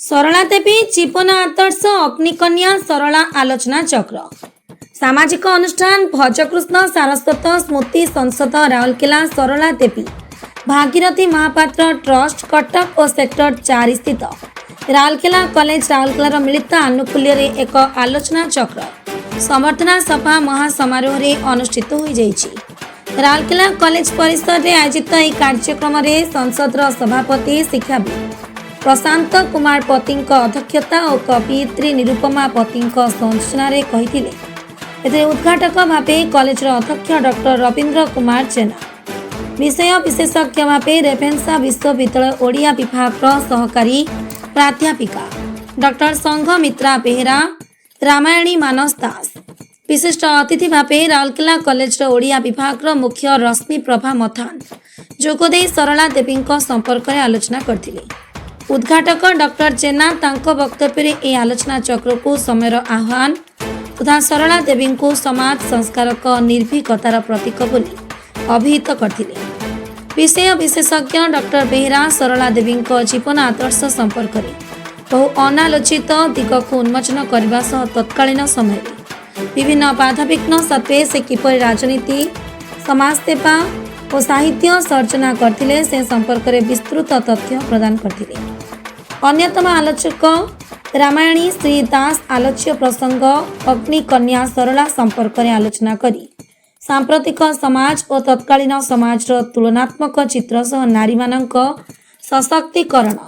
सरला देवी जीवन आदर्श अग्निकन्या सरला आलोचना चक्र सामाजिक अनुष्ठान भजकृष्ण सारस्वत स्मृति संसद राउरकेला सरला देवी भागीरथी महापात्र ट्रस्ट कटक और सेक्टर 4 स्थित राउरकेला कॉलेज राउरकेलार मिलित आनुकूल्य एक आलोचना चक्र संबर्धना सभा महासमारोह अनुष्ठित हो राउरकेला कॉलेज परिसर में आयोजित यह कार्यक्रम में संसद सभापति शिक्षाविद प्रशांत कुमार पति अध्यक्षता और कवियत्री निरुपमा पति संयोजन कही उद्घाटक भाव कॉलेज अध्यक्ष डॉक्टर रवींद्र कुमार जेना विषय विशेषज्ञ भाव रेभेन्सा विश्वविद्यालय ओडिया विभाग सहकारी प्राध्यापिका डॉक्टर संघमित्रा बेहेरा रामायणी मानस दास विशिष्ट अतिथि भाव राउरकेला कॉलेज ओडिया विभाग मुख्य रश्मि प्रभा मथान जोगदे सरला देवी संपर्क में आलोचना करथिले। उद्घाटक डॉक्टर जेना तांको वक्तव्य यह आलोचना चक्र को समय आह्वान तथा सरला देवी को समाज संस्कारक निर्भीकतार प्रतीक बोली अभिहित करथिले। विषय विशेषज्ञ डॉक्टर बेहेरा सरला देवी जीवन आदर्श संपर्क में बहु अनालोचित दिग को उन्मोचन करने सह तत्कालीन समय विभिन्न बाधाविघ्न सत्वे से किपरि राजनीति समाजसेवा और साहित्य सर्जना करथिले से संपर्क में विस्तृत तथ्य प्रदान करथिले। अन्यतम आलोचक रामायणी श्री दास आलोच्य प्रसंग अग्निकन्या सरला संपर्क में आलोचना करी सांप्रतिक समाज और तत्कालीन समाज तुलनात्मक चित्र सह नारी मानक सशक्तिकरण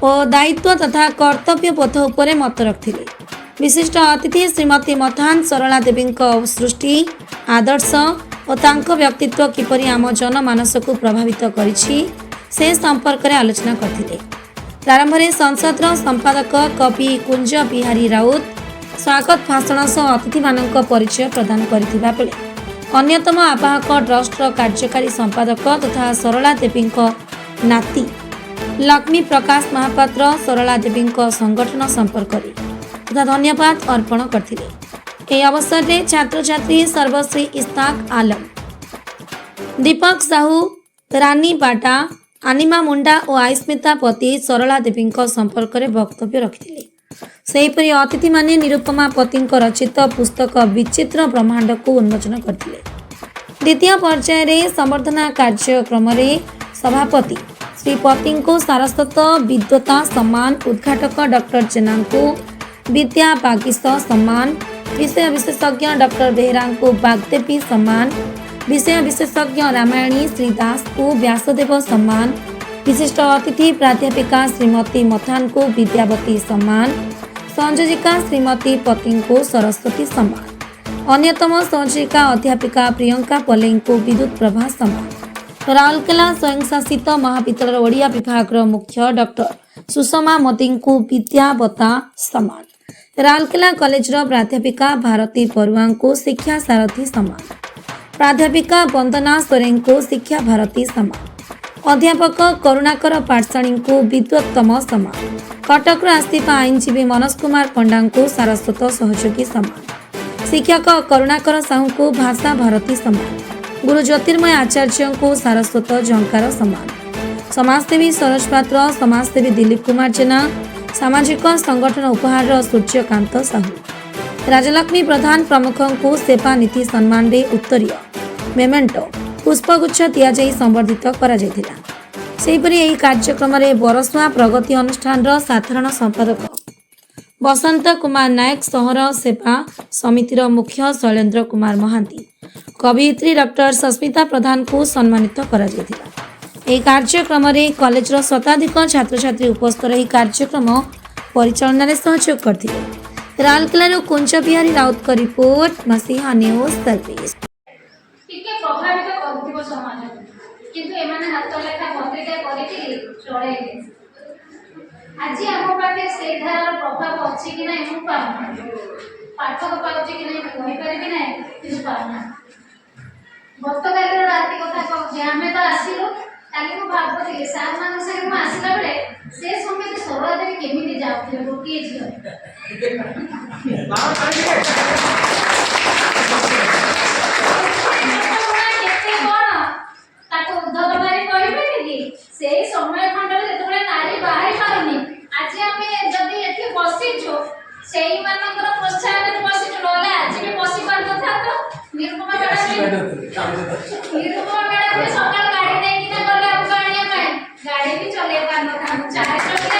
और दायित्व तथा कर्तव्य बोध उपरे मत रखिले। विशिष्ट अतिथि श्रीमती मथान सरला देवी सृष्टि आदर्श और तांको व्यक्तित्व किपरि आम जनमानस को प्रभावित करिछि से संपर्क में आलोचना करथिले। प्रारंभ में संसद संपादक कवि कुंज बिहारी राउत स्वागत भाषण सह अतिथि मानक परिचय प्रदान करथिबा बेले अन्यतम आवाहक ट्रस्टर कार्यकारी संपादक तथा सरला देवी नाती लक्ष्मी प्रकाश महापात्र सरला देवी संगठन संपर्क तथा धन्यवाद अर्पण करथिले। यह अवसर में छात्र छात्री सर्वश्री इस्ताक आलम दीपक साहू रानी बाटा आनिमा मुंडा और आईस्मिता पति सरला देवी संपर्क में वक्तव्य रखिले। सेहीपरि अतिथि माने निरुपमा पति रचित पुस्तक विचित्र ब्रह्मांड को उन्मोचन करथिले। द्वितीय पर्याय रे संबर्धना कार्यक्रम में सभापति श्री पति को सारस्वत विद्वता सम्मान उद्घाटक डॉक्टर जेना को विद्या बागिस्त सम्मान विषय विशेषज्ञ डॉक्टर बेहेरा को बागदेवी सम्मान विषय विशेषज्ञ रामायणी श्री दास को व्यासदेव सम्मान विशिष्ट अतिथि प्राध्यापिका श्रीमती मथान को विद्यावती सम्मान संयोजिका श्रीमती पति को सरस्वती सम्मान अन्यतम संयोजिका अध्यापिका प्रियंका पलेई को विद्युत प्रभा सम्मान राउरकेला स्वयं शासित महाविद्यालय ओडिया विभाग मुख्य डॉक्टर सुषमा मोदी को विद्यावता सम्मान राउरकेला कॉलेज प्राध्यापिका भारती बरुआ को शिक्षा सारथी सम्मान प्राध्यापिका वंदना सोरेन को शिक्षा भारती सम्मान अध्यापक करुणाकर पाठशाणी को विद्वत्तम सम्मान कटक आसथिबा आईनजीवी मनोज कुमार पंडा को सारस्वत सहयोगी सम्मान शिक्षक करुणाकर साहू को भाषा भारती सम्मान गुरु ज्योतिर्मय आचार्य को सारस्वत झंकार सम्मान समाजसेवी सरोज पात्र समाजसेवी दिलीप कुमार जेना सामाजिक संगठन उपहार सूर्यकांत साहू राजलक्ष्मी प्रधान प्रमुखों को सेवा नीति सम्मान दे उत्तरीय मेमेंटो पुष्पगुच्छ दिजाई संबर्धित कर कार्यक्रम में बरसुआ प्रगति अनुष्ठान साधारण संपादक बसंत कुमार नायक सहर सेवा समितिर मुख्य शैलेन्द्र कुमार महांती कवियत्री डॉक्टर सस्मिता प्रधान को सम्मानित कर कार्यक्रम में कॉलेज शताधिक छात्र छात्री उपस्थित रही कार्यक्रम परिचालन सहयोग करते। राउरकेला कुंज बिहारी राउत का रिपोर्ट मसीहा न्यूज सर्विस। आज आम पाखे से धारार प्रभाव अच्छी कि नहीं मु पाना पाठक पाऊँ कि नहीं कहीपर कि नहीं पाना गत काल राति कथा कहूँ आम तो आसलु काली मु भावुली सार मान संगे आसला बेले से समय सरला देवी केमी जाऊे गोटे झील उद्धर मारी कहे से समय खंड जो नारी बाहरी पारुनी आज आम ସେଇ ମାନଙ୍କର ପ୍ରୋତ୍ସାହନରେ ବସିଛୁ, ନହେଲେ ଆଜି ବି ବସି ପାରିନଥାନ୍ତୁ। ନିରୁପମା ମ୍ୟାଡାମ ସକାଳ ଗାଡି ନେଇକିନା ଗଲେ ଆମକୁ ଆଣିବା ପାଇଁ, ଗାଡି ବି ଚଲେଇ ପାରିନଥାନ୍ତୁ। 4 ଚକିଆ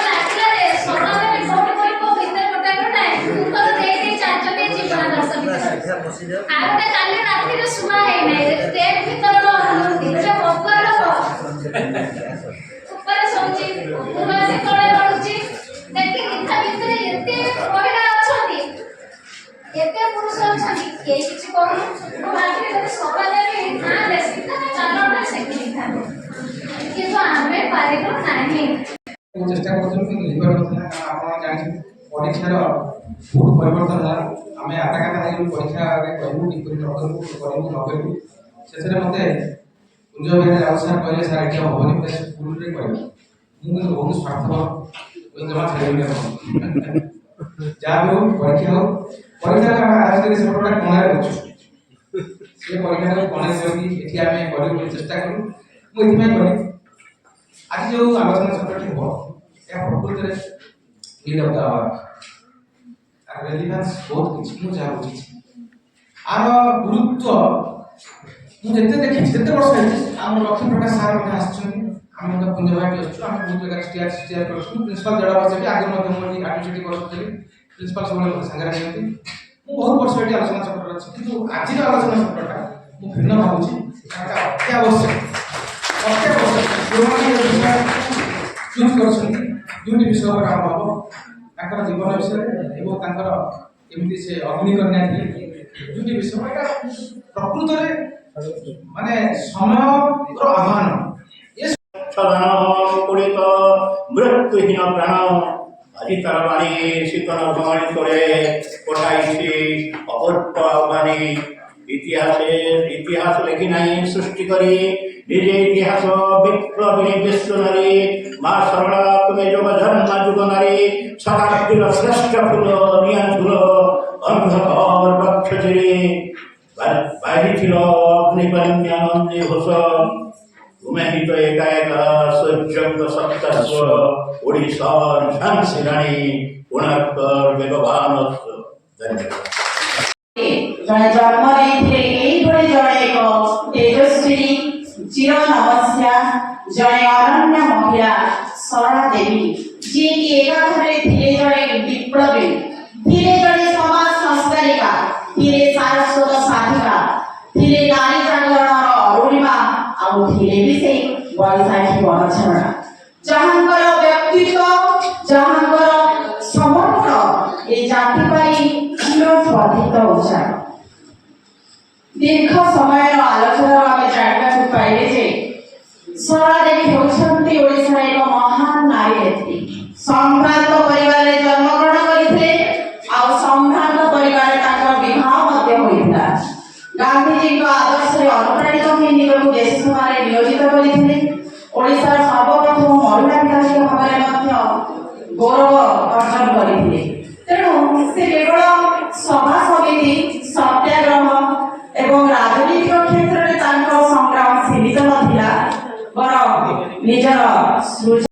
ଲାଗିଲା ଯେ ସକାଳେ ବି କୋଉଠି ଭିତରେ ଗୋଟାକ ନାହିଁ, ମୁଁ ତ ଦେଇ 4 ଚକିଆ ଜୀବନ ଦର୍ଶନ ଆଉ ଗୋଟେ କାଲି ରାତିରେ ଶୁଆ ହେଇନାହିଁ, ଷ୍ଟେଟ୍ ଭିତରେ ଉପରେ ଶୋଉଛି, ଉପବାସୀ ତଳେ ପଡୁଛି। ଦେଖି ମିଠା ଭିତରେ ଏତେ ମହିଳା ଅଛନ୍ତି, ଏତେ ପୁରୁଷ ଅଛନ୍ତି, କେହି କିଛି କହୁନି। ମୁଁ ଭାବିଲି ଯଦି ସଭାଦେବୀ ଥାନ୍ତେ ସିଧା ଚାଲଣା ସେଠି ଥାନ୍ତେ, କିନ୍ତୁ ଆମେ ପାରିଲୁ ନାହିଁ। ଚେଷ୍ଟା କରୁଥିଲୁ କିନ୍ତୁ ହେଇପାରୁନଥିଲା, କାରଣ ଆପଣ ଜାଣିଛନ୍ତି ପରୀକ୍ଷାର ବହୁତ ପରିବର୍ତ୍ତନ ହେଲା। ଆମେ ଆଟାକାଟା ହେଇଗଲୁ ପରୀକ୍ଷାରେ କରିବୁ କିପରି ନ କରିବୁ, କରିବୁ ନ କରିବୁ। ସେଥିରେ ମୋତେ କୁଞ୍ଜ ବିହାରୀ ରାଉତ ସାର୍ କହିଲେ, ସାର୍ ଏଠି ହେବନି, ପୁରା ସ୍କୁଲରେ କରିବୁ। ମୁଁ କିନ୍ତୁ ବହୁତ ସ୍ୱାର୍ଥପର, ଜମା ଛାଡ଼ିବିନି ଆପଣ। ଯାହା ବି ହଉ ପରୀକ୍ଷା ହଉ, ପରୀକ୍ଷାରେ ଆମେ ଆଜିକାଲି ସେପଟେ ଗୋଟେ କୋଣାରେ ଅଛୁ, ସେ ପରୀକ୍ଷାଟାକୁ କୋଣାରେ ଯାଇକି ଏଠି ଆମେ କରିବୁ ବୋଲି ଚେଷ୍ଟା କରୁ। ମୁଁ ଏଥିପାଇଁ କଲି ଆଜି ଯେଉଁ ଆଲୋଚନା ଚକ୍ରଟି ହେବ, ଏହା ପ୍ରକୃତରେ ରେଲିଭାନ୍ସ ବହୁତ କିଛି ମୁଁ ଯାହା ବୁଝିଛି। ଆର ଗୁରୁତ୍ୱ ମୁଁ ଯେତେ ଦେଖିଛି, ଯେତେ ବର୍ଷ ହେଇଛି, ଆମର ଲକ୍ଷ୍ମୀ ପ୍ରକାଶ ସାର୍ ମଧ୍ୟ ଆସିଛନ୍ତି, ଆମେ ମଧ୍ୟ କୁଞ୍ଜ ଭାଇଟି ଆସିଛୁ, ଆମେ ବହୁତ ଜାଗାରେ ଷ୍ଟିଆର କରୁଛୁ। ପ୍ରିନ୍ସିପାଲ ଦେଢ଼ ବର୍ଷ ବି ଆଗରୁ ମଧ୍ୟ ମୁଁ ଏଠି ଆଡମିନିଷ୍ଟ୍ରେଟିଭ କରୁଥିଲି, ପ୍ରିନ୍ସିପାଲ ସବୁବେଳେ ମୋତେ ସାଙ୍ଗରେ ନିଅନ୍ତି। ମୁଁ ବହୁତ ବର୍ଷ ଏଠି ଆଲୋଚନା ଚକ୍ରରେ ଅଛି, କିନ୍ତୁ ଆଜିର ଆଲୋଚନା ଚକ୍ରଟା ମୁଁ ଭିନ୍ନ ଭାବୁଛି, କାରଣ ଅତ୍ୟାବଶ୍ୟକ ଚୁଜ୍ କରିଛନ୍ତି। ଦୁଇଟି ବିଷୟ ଉପରେ ଆରମ୍ଭ ହେବ, ତାଙ୍କର ଜୀବନ ବିଷୟରେ ଏବଂ ତାଙ୍କର କେମିତି ସେ ଅଗ୍ନିକନ୍ୟା ଥିଲେ। ଦୁଇଟି ବିଷୟ ଏଇଟା ପ୍ରକୃତରେ ମାନେ ସମୟର ଆହ୍ୱାନ। কুড়িত মৃত্যুহীন প্রাণ আজি তার বাণী শীতল ভবানী করে কোটাইছি অপূর্ব বাণী। ইতিহাস লেখি নাই সৃষ্টি করি, নিজে ইতিহাস বিপ্লবিনী বিশ্ব নারী। মা সরলা তুমি যোগ জন্ম যুগ নারী, শতাব্দীর শ্রেষ্ঠ ফুল নিয়া ঝুল অন্ধকার বক্ষ চিরে। বাহিছিল অগ্নিকন্যা নন্দী ঘোষ, তুমি হি তো একা একা সূর্যঙ্গ সপ্তস্ব। ওড়িশার ঝান্সি রানী কোণার্কর বেগবানস্ব। ধন্যবাদ। জনে জন্ম নেইଥିଲେ এইভଳି ଜଣେ ଏକ ତେଜସ୍ୱୀ ଚିର ନମସ୍ୟା, ଜଣେ ଅନନ୍ୟ ମହିଳା ସରଳା ଦେବୀ, ଯିଏକି ଏକାଥରେ ଥିଲେ ଜଣେ ବିପ୍ଳବୀ, ଥିଲେ ଜଣେ ସମାଜ ସଂସ୍କାରିକା, ଥିଲେ ସାରସ୍ୱତ ସାଧିକା, ଥିଲେ ନାରୀ ଜାଗରଣର ଅରୁଣିମା, ଆଉ ଥିଲେ ବି ସେଇ ବୈଶାଖୀ ବନଝରଣା, ଯାହାଙ୍କର ବ୍ୟକ୍ତିତ୍ୱ, ଯାହାଙ୍କର ସମର୍ପଣ ଏ ଜାତି ପାଇଁ ଚିରସ୍ପର୍ଦ୍ଧିତ ଉଚ୍ଚାର। ଦୀର୍ଘ ସମୟର ଆଲୋଚନାରୁ ଆମେ ଜାଣିବାକୁ ପାଇଲେ ଯେ ସରଳା ଦେବୀ ହେଉଛନ୍ତି ଓଡ଼ିଶାର ଏକ ମହାନ ନାରୀ ନେତ୍ରୀ। ସମ୍ଭ୍ରାନ୍ତ ପରିବାରରେ ଜନ୍ମଗ୍ରହଣ କରିଥିଲେ, ଆଉ ସମ୍ଭ୍ରାନ୍ତ ପରିବାରରେ ତାଙ୍କର ବିବାହ ମଧ୍ୟ ହୋଇଥିଲା। ଗାନ୍ଧୀଜୀଙ୍କ ଆଦର୍ଶରେ ଅନୁପ୍ରାଣିତ ହୋଇ ନିଜକୁ ଦେଶ ସେବାରେ ନିୟୋଜିତ କରିଥିଲେ। ଓଡ଼ିଶାର ସର୍ବପ୍ରଥମ ମହିଳା ବିଧାୟିକା ଭାବରେ ମଧ୍ୟ ଗୌରବ ଅର୍ଜନ କରିଥିଲେ।